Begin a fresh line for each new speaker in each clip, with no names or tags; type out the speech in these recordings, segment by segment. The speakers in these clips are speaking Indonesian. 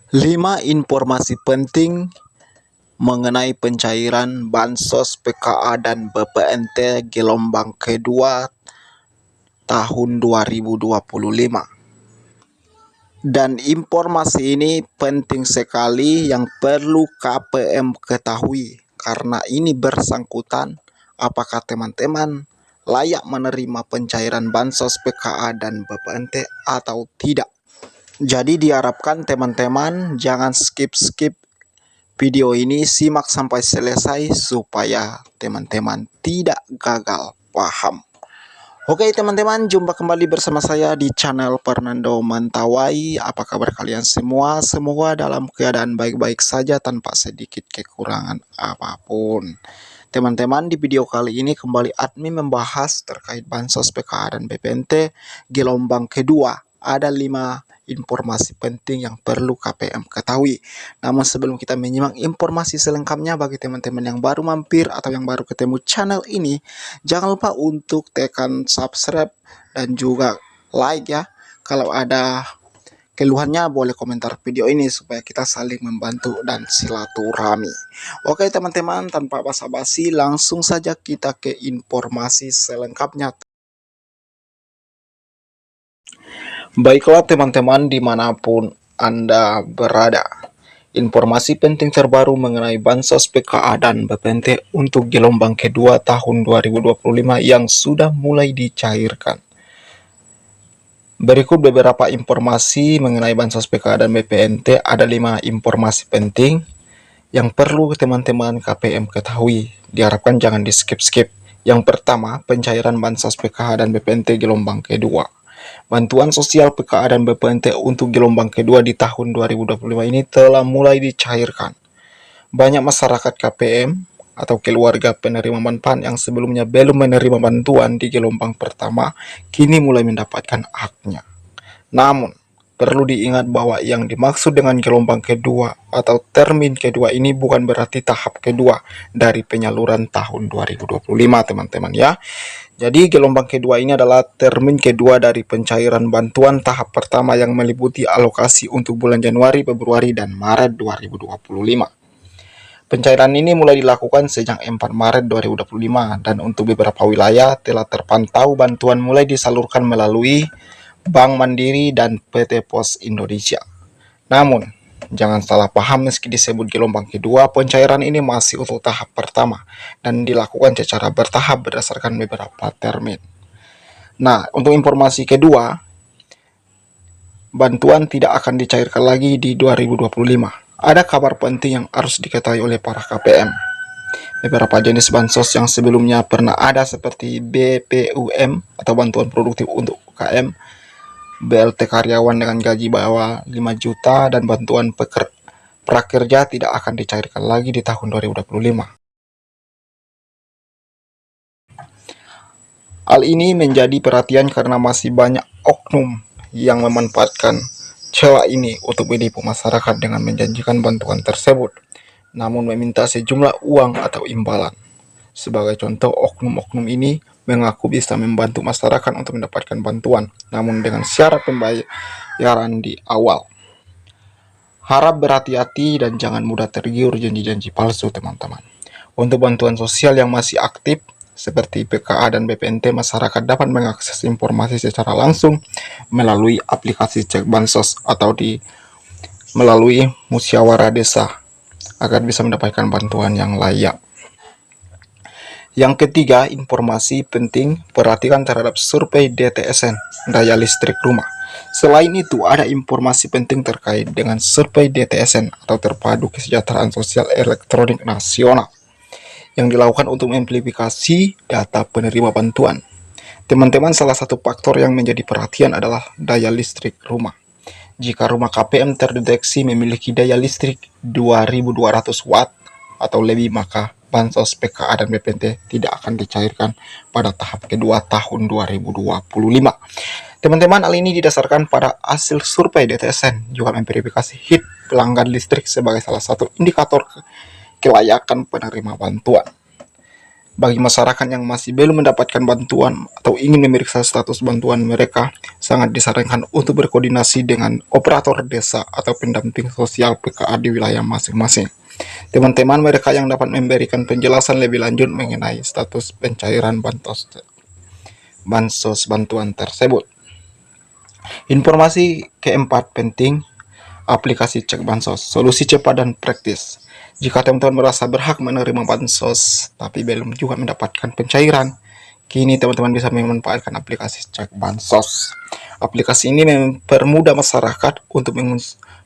5 informasi penting mengenai pencairan Bansos PKA dan BPNT gelombang kedua tahun 2025. Dan informasi ini penting sekali yang perlu KPM ketahui karena ini bersangkutan apakah teman-teman layak menerima pencairan Bansos PKA dan BPNT atau tidak. Jadi diharapkan teman-teman jangan skip video ini, simak sampai selesai supaya teman-teman tidak gagal paham. Oke teman-teman, jumpa kembali bersama saya di channel Fernando Mentawai. Apa kabar kalian semua? Semoga dalam keadaan baik-baik saja tanpa sedikit kekurangan apapun. Teman-teman, di video kali ini kembali admin membahas terkait Bansos PKA dan BPNT gelombang kedua. Ada 5 informasi penting yang perlu KPM ketahui. Namun sebelum kita menyimak informasi selengkapnya, bagi teman-teman yang baru mampir atau yang baru ketemu channel ini, jangan lupa untuk tekan subscribe dan juga like ya. Kalau ada keluhannya boleh komentar video ini supaya kita saling membantu dan silaturahmi. Oke teman-teman, tanpa basa-basi langsung saja kita ke informasi selengkapnya. Baiklah teman-teman, dimanapun Anda berada, informasi penting terbaru mengenai Bansos PKA dan BPNT untuk gelombang kedua tahun 2025 yang sudah mulai dicairkan. Berikut beberapa informasi mengenai Bansos PKA dan BPNT. Ada 5 informasi penting yang perlu teman-teman KPM ketahui. Diharapkan jangan di skip-skip. Yang pertama, pencairan Bansos PKA dan BPNT gelombang kedua. Bantuan sosial PKA dan BPNT untuk gelombang kedua di tahun 2025 ini telah mulai dicairkan. Banyak masyarakat KPM atau keluarga penerima manfaat yang sebelumnya belum menerima bantuan di gelombang pertama kini mulai mendapatkan haknya. Namun, perlu diingat bahwa yang dimaksud dengan gelombang kedua atau termin kedua ini bukan berarti tahap kedua dari penyaluran tahun 2025 teman-teman ya. Jadi gelombang kedua ini adalah termin kedua dari pencairan bantuan tahap pertama yang meliputi alokasi untuk bulan Januari, Februari, dan Maret 2025. Pencairan ini mulai dilakukan sejak 4 Maret 2025 dan untuk beberapa wilayah telah terpantau bantuan mulai disalurkan melalui Bank Mandiri dan PT Pos Indonesia. Namun, jangan salah paham, meski disebut gelombang kedua, pencairan ini masih untuk tahap pertama dan dilakukan secara bertahap berdasarkan beberapa termin. Nah, untuk informasi kedua, bantuan tidak akan dicairkan lagi di 2025. Ada kabar penting yang harus diketahui oleh para KPM. Beberapa jenis bansos yang sebelumnya pernah ada seperti BPUM atau bantuan produktif untuk UKM, BLT karyawan dengan gaji bawah 5 juta, dan bantuan prakerja tidak akan dicairkan lagi di tahun 2025. Hal ini menjadi perhatian karena masih banyak oknum yang memanfaatkan celah ini untuk menipu masyarakat dengan menjanjikan bantuan tersebut, namun meminta sejumlah uang atau imbalan. Sebagai contoh, oknum-oknum ini mengaku bisa membantu masyarakat untuk mendapatkan bantuan, namun dengan syarat pembayaran di awal. Harap berhati-hati dan jangan mudah tergiur janji-janji palsu, teman-teman. Untuk bantuan sosial yang masih aktif, seperti PKA dan BPNT, masyarakat dapat mengakses informasi secara langsung melalui aplikasi Cek Bansos atau melalui musyawarah desa agar bisa mendapatkan bantuan yang layak. Yang ketiga, informasi penting perhatikan terhadap survei DTSN, daya listrik rumah. Selain itu, ada informasi penting terkait dengan survei DTSN atau Terpadu Kesejahteraan Sosial Elektronik Nasional yang dilakukan untuk memverifikasi data penerima bantuan. Teman-teman, salah satu faktor yang menjadi perhatian adalah daya listrik rumah. Jika rumah KPM terdeteksi memiliki daya listrik 2200 watt atau lebih, maka Bansos PKA dan BPNT tidak akan dicairkan pada tahap kedua tahun 2025. Teman-teman, hal ini didasarkan pada hasil survei DTSN juga memverifikasi HIT pelanggan listrik sebagai salah satu indikator kelayakan penerima bantuan. Bagi masyarakat yang masih belum mendapatkan bantuan atau ingin memeriksa status bantuan mereka, sangat disarankan untuk berkoordinasi dengan operator desa atau pendamping sosial PKA di wilayah masing-masing. Teman-teman mereka yang dapat memberikan penjelasan lebih lanjut mengenai status pencairan bansos bantuan tersebut. Informasi keempat penting, aplikasi cek bansos, solusi cepat dan praktis. Jika teman-teman merasa berhak menerima bansos tapi belum juga mendapatkan pencairan, kini teman-teman bisa memanfaatkan aplikasi cek bansos. Aplikasi ini mempermudah masyarakat untuk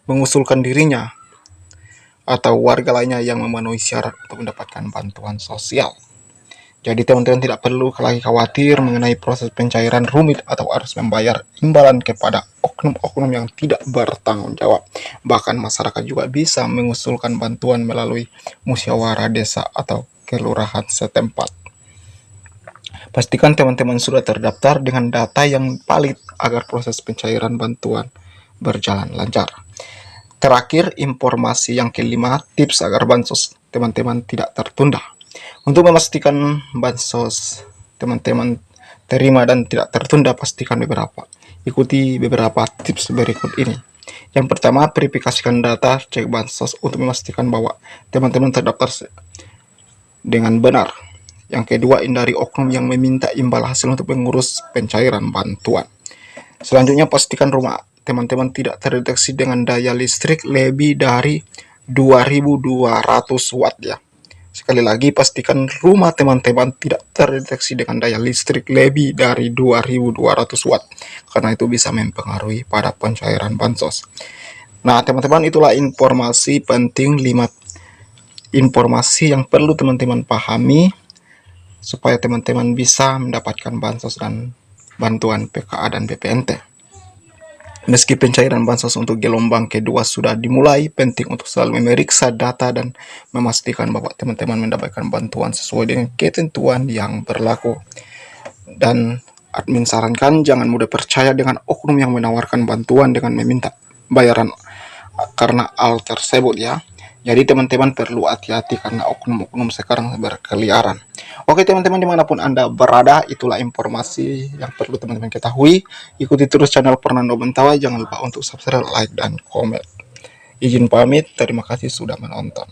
mengusulkan dirinya atau warga lainnya yang memenuhi syarat untuk mendapatkan bantuan sosial. Jadi teman-teman tidak perlu lagi khawatir mengenai proses pencairan rumit atau harus membayar imbalan kepada oknum-oknum yang tidak bertanggung jawab. Bahkan masyarakat juga bisa mengusulkan bantuan melalui musyawarah desa atau kelurahan setempat. Pastikan teman-teman sudah terdaftar dengan data yang valid agar proses pencairan bantuan berjalan lancar. Terakhir, informasi yang kelima, tips agar bansos teman-teman tidak tertunda. Untuk memastikan bansos teman-teman terima dan tidak tertunda, pastikan ikuti beberapa tips berikut ini. Yang pertama, verifikasikan data cek bansos untuk memastikan bahwa teman-teman terdaftar dengan benar. Yang kedua, hindari oknum yang meminta imbal hasil untuk mengurus pencairan bantuan. Selanjutnya, pastikan rumah teman-teman tidak terdeteksi dengan daya listrik lebih dari 2200 watt ya. Sekali lagi, pastikan rumah teman-teman tidak terdeteksi dengan daya listrik lebih dari 2200 watt, karena itu bisa mempengaruhi pada pencairan bansos. Nah, teman-teman, itulah informasi penting, 5 informasi yang perlu teman-teman pahami supaya teman-teman bisa mendapatkan bansos dan bantuan PKA dan BPNT. Meski pencairan bansos untuk gelombang kedua sudah dimulai, penting untuk selalu memeriksa data dan memastikan bahwa teman-teman mendapatkan bantuan sesuai dengan ketentuan yang berlaku. Dan admin sarankan jangan mudah percaya dengan oknum yang menawarkan bantuan dengan meminta bayaran karena hal tersebut ya. Jadi teman-teman perlu hati-hati karena oknum-oknum sekarang berkeliaran. Oke teman-teman, dimanapun Anda berada, itulah informasi yang perlu teman-teman ketahui. Ikuti terus channel Fernando Mentawai. Jangan lupa untuk subscribe, like, dan komen. Izin pamit, terima kasih sudah menonton.